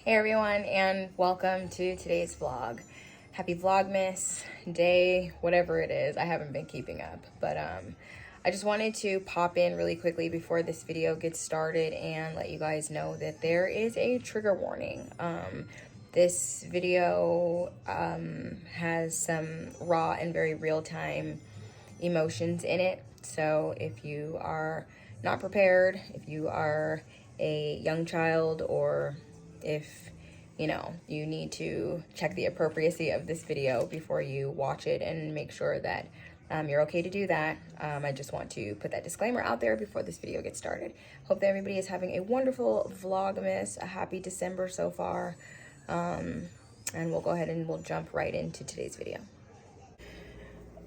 Hey everyone, and welcome to today's vlog. Happy Vlogmas day, whatever it is. I haven't been keeping up, but I just wanted to pop in really quickly before this video gets started and let you guys know that there is a trigger warning. This video has some raw and very real-time emotions in it. So if you are not prepared, if you are a young child, or if you need to check the appropriacy of this video before you watch it and make sure that you're okay to do that. I just want to put that disclaimer out there before this video gets started. Hope that everybody is having a wonderful Vlogmas, a happy December so far. And we'll go ahead and we'll jump right into today's video.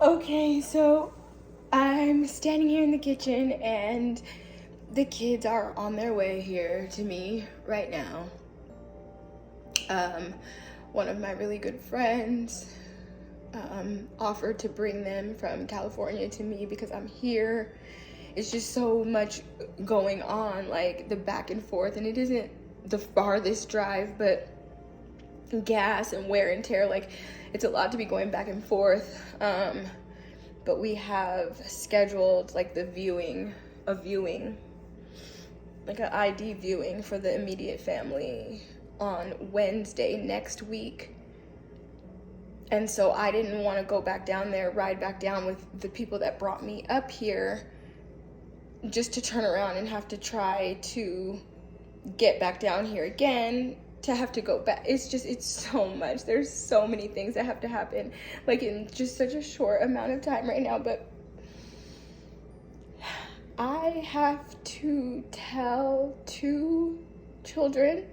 Okay, so I'm standing here in the kitchen and the kids are on their way here to me right now. One of my really good friends offered to bring them from California to me because I'm here. It's just so much going on, like the back and forth, and it isn't the farthest drive, but gas and wear and tear, like it's a lot to be going back and forth. But we have scheduled like a viewing, like an ID viewing for the immediate family on Wednesday next week. And so I didn't want to go back down there, ride back down with the people that brought me up here, just to turn around and have to try to get back down here again, to have to go back. It's so much. There's so many things that have to happen, like in just such a short amount of time right now. But I have to tell 2 children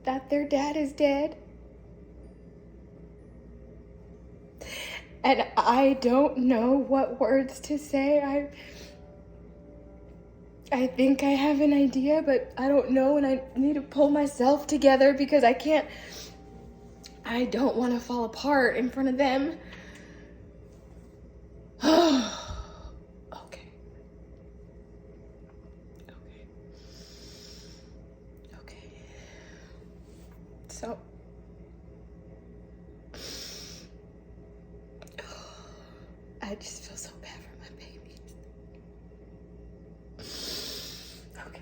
that their dad is dead. And I don't know what words to say. I think I have an idea, but I don't know, and I need to pull myself together because I don't want to fall apart in front of them. Okay. So I just feel so bad for my babies. Okay.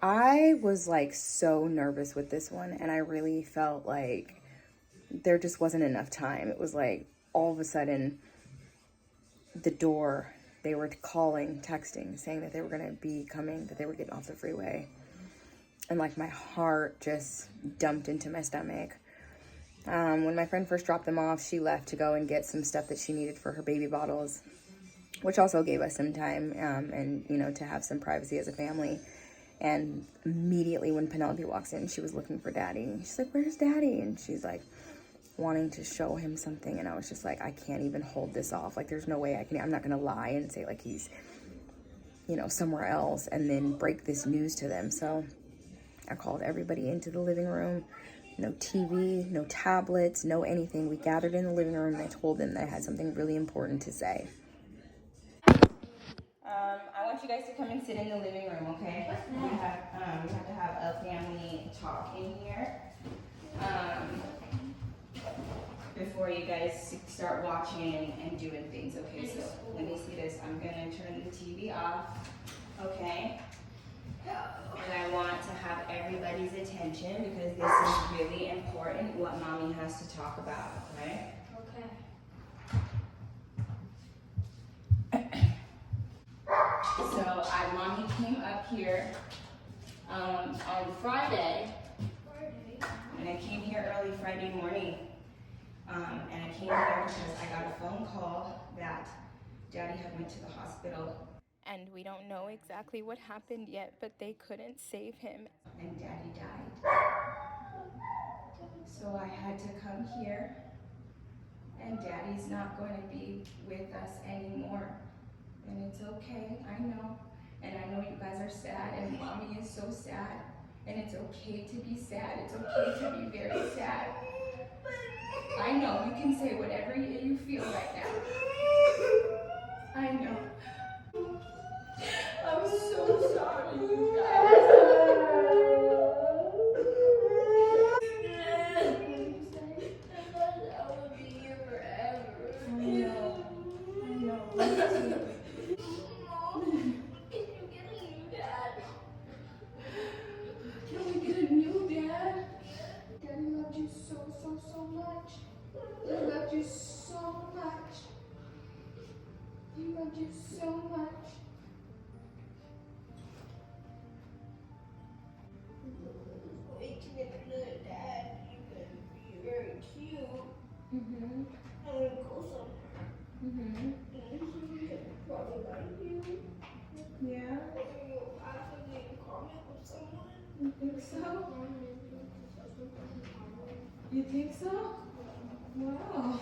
I was like so nervous with this one, and I really felt like there just wasn't enough time. It was like all of a sudden the door, they were calling, texting, saying that they were going to be coming, that they were getting off the freeway. And like my heart just dumped into my stomach. When my friend first dropped them off, she left to go and get some stuff that she needed for her baby bottles, which also gave us some time and, to have some privacy as a family. And immediately when Penelope walks in, she was looking for Daddy. She's like, "Where's Daddy?" And she's like wanting to show him something. And I was just like, I can't even hold this off. Like, there's no way I'm not going to lie and say like he's, somewhere else and then break this news to them. So I called everybody into the living room. No TV, no tablets, no anything. We gathered in the living room and I told them that I had something really important to say. I want you guys to come and sit in the living room, okay? We have to have a family talk in here before you guys start watching and doing things, okay? So let me see this. I'm gonna turn the TV off, okay? And I want to have everybody's attention because this is really important, what Mommy has to talk about, okay? Okay. So Mommy came up here on Friday, and I came here early Friday morning, and I came here because I got a phone call that Daddy had went to the hospital. And we don't know exactly what happened yet, but they couldn't save him. And Daddy died. So I had to come here, and Daddy's not going to be with us anymore. And it's okay, I know. And I know you guys are sad, and Mommy is so sad. And it's okay to be sad. It's okay to be very sad. I know, you can say whatever you feel right now. I know. I'm so sorry, you guys. You think so? Wow.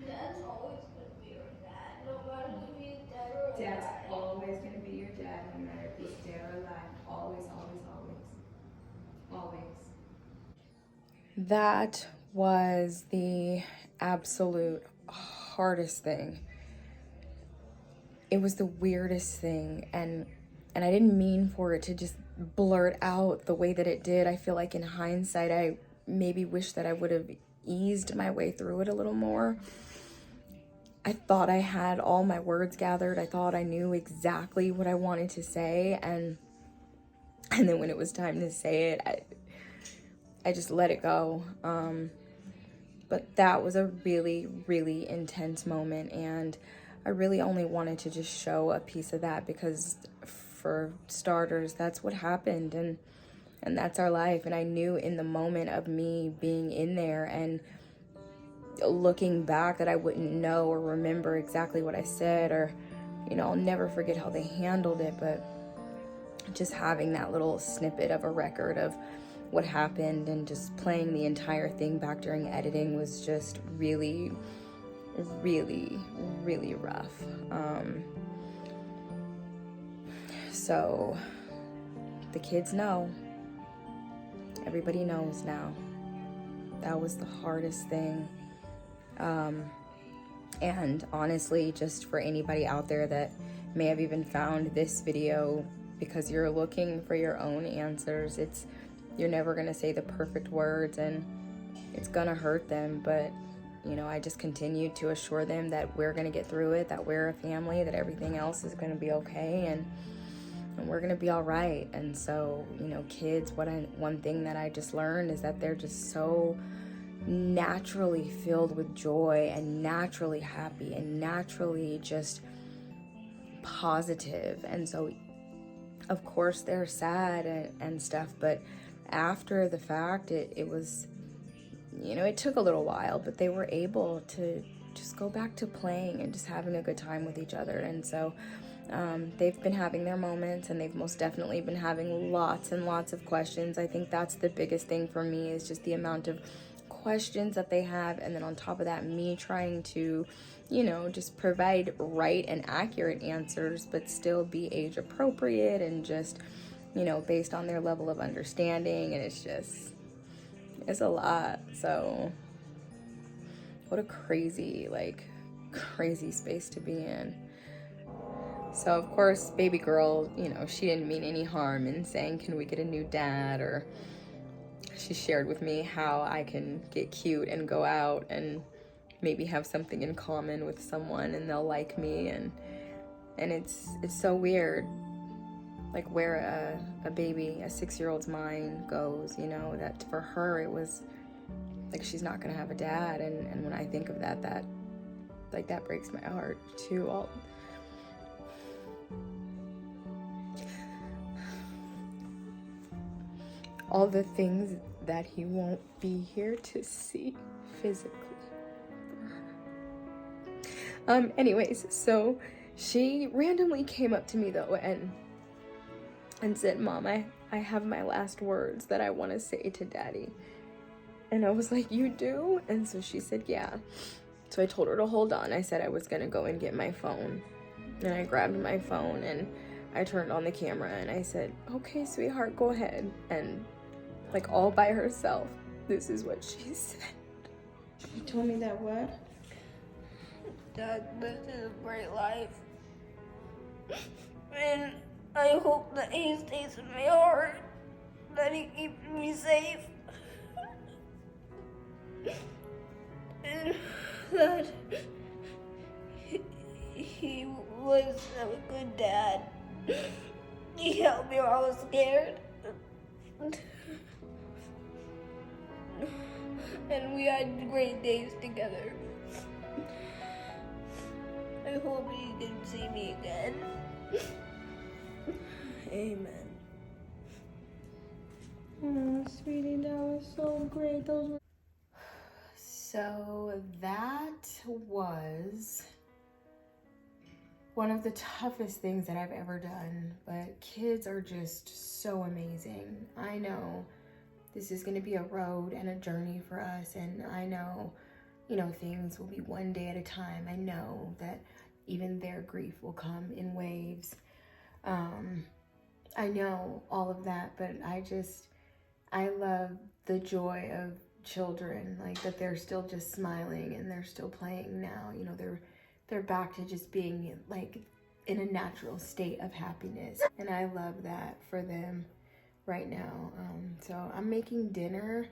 Dad's always gonna be your dad, no matter if he's dead or alive. Dad's always gonna be your dad, no matter if he's dead or alive. Always, always, always. Always. That was the absolute hardest thing. It was the weirdest thing, and I didn't mean for it to just blurt out the way that it did. I feel like in hindsight, I maybe wish that I would have eased my way through it a little more. I thought I had all my words gathered. I thought I knew exactly what I wanted to say, and then when it was time to say it, I just let it go. But that was a really, really intense moment, and I really only wanted to just show a piece of that because, for starters, that's what happened, and that's our life. And I knew in the moment of me being in there and looking back that I wouldn't know or remember exactly what I said, or, you know, I'll never forget how they handled it, but just having that little snippet of a record of what happened and just playing the entire thing back during editing was just really, really, really rough. So the kids know. Everybody knows now. That was the hardest thing. And honestly, just for anybody out there that may have even found this video because you're looking for your own answers, you're never gonna say the perfect words, and it's gonna hurt them, but you know, I just continued to assure them that we're gonna get through it, that we're a family, that everything else is gonna be okay, and we're gonna be all right. And so, you know, kids, one thing that I just learned is that they're just so naturally filled with joy and naturally happy and naturally just positive. And so, of course, they're sad and stuff, but after the fact, it was, you know, it took a little while, but they were able to just go back to playing and just having a good time with each other. And so they've been having their moments, and they've most definitely been having lots and lots of questions. I think that's the biggest thing for me, is just the amount of questions that they have, and then on top of that, me trying to, you know, just provide right and accurate answers, but still be age appropriate and just, you know, based on their level of understanding. And it's a lot. So what a crazy space to be in. So of course, baby girl, you know, she didn't mean any harm in saying, can we get a new dad? Or she shared with me how I can get cute and go out and maybe have something in common with someone and they'll like me. And it's so weird, like where a baby, a 6-year-old's mind goes, you know, that for her it was like she's not gonna have a dad. And when I think of that breaks my heart too. All the things that he won't be here to see physically. Anyways, so she randomly came up to me though and said, Mom, I have my last words that I want to say to Daddy. And I was like, you do? And so she said, yeah. So I told her to hold on. I said I was gonna go and get my phone. And I grabbed my phone and I turned on the camera and I said, okay, sweetheart, go ahead. And like all by herself, this is what she said. She told me that what? Dad lives a great life. And I hope that he stays in my heart, that he keeps me safe, and that he was a good dad. He helped me when I was scared. And we had great days together. I hope he can see me again. Amen. Oh, sweetie, that was so great. So that was one of the toughest things that I've ever done, but kids are just so amazing. I know this is going to be a road and a journey for us, and I know, you know, things will be one day at a time. I know that even their grief will come in waves. I know all of that, but I love the joy of children, like that they're still just smiling and they're still playing now. You know, they're back to just being like in a natural state of happiness, and I love that for them right now. So I'm making dinner,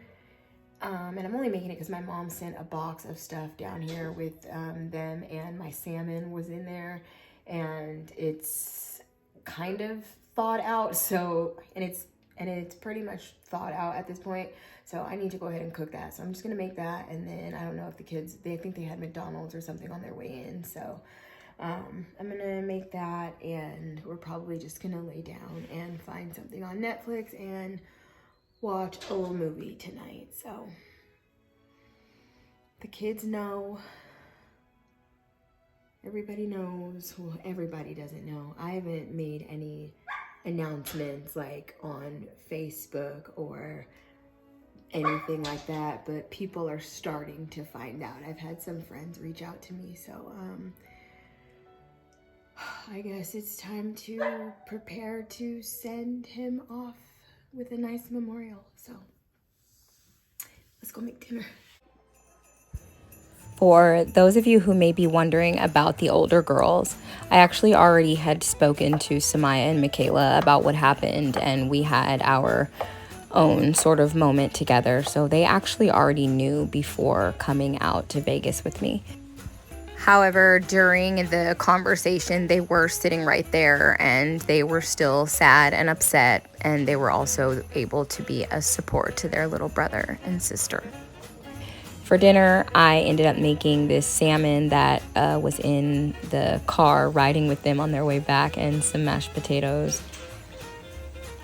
and I'm only making it because my mom sent a box of stuff down here with them, and my salmon was in there, and it's kind of thawed out. So and it's pretty much thawed out at this point. So I need to go ahead and cook that. So I'm just gonna make that, and then I don't know if the kids, they think they had McDonald's or something on their way in. So I'm gonna make that, and we're probably just gonna lay down and find something on Netflix and watch a little movie tonight. So the kids know, everybody knows. Well, everybody doesn't know. I haven't made any announcements like on Facebook or anything like that, but people are starting to find out. I've had some friends reach out to me, so I guess it's time to prepare to send him off with a nice memorial. So let's go make dinner. For those of you who may be wondering about the older girls, I actually already had spoken to Samaya and Michaela about what happened, and we had our own sort of moment together. So they actually already knew before coming out to Vegas with me. However, during the conversation, they were sitting right there, and they were still sad and upset, and they were also able to be a support to their little brother and sister. For dinner, I ended up making this salmon that was in the car riding with them on their way back, and some mashed potatoes.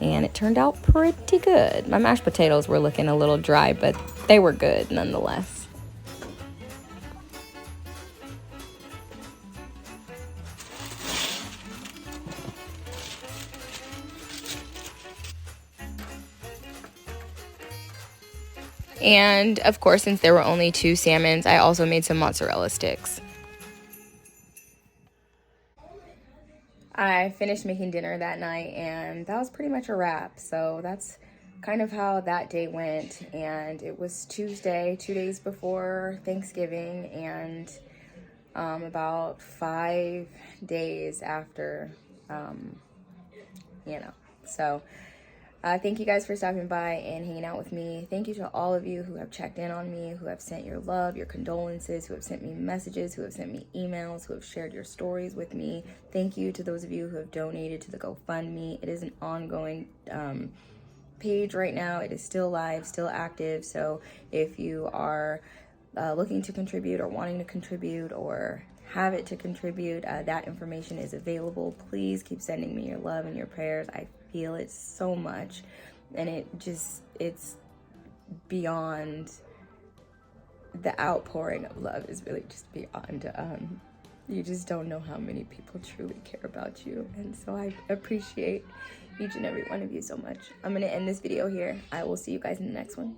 And it turned out pretty good. My mashed potatoes were looking a little dry, but they were good nonetheless. And of course, since there were only 2 salmons, I also made some mozzarella sticks. I finished making dinner that night, and that was pretty much a wrap. So that's kind of how that day went. And it was Tuesday, 2 days before Thanksgiving, and about 5 days after, you know. So thank you guys for stopping by and hanging out with me. Thank you to all of you who have checked in on me, who have sent your love, your condolences, who have sent me messages, who have sent me emails, who have shared your stories with me. Thank you to those of you who have donated to the GoFundMe. It is an ongoing page right now. It is still live, still active. So if you are looking to contribute or wanting to contribute or have it to contribute, that information is available. Please keep sending me your love and your prayers. I feel it so much, and it's beyond, the outpouring of love is really just beyond, you just don't know how many people truly care about you, and so I appreciate each and every one of you so much. I'm gonna end this video here. I will see you guys in the next one.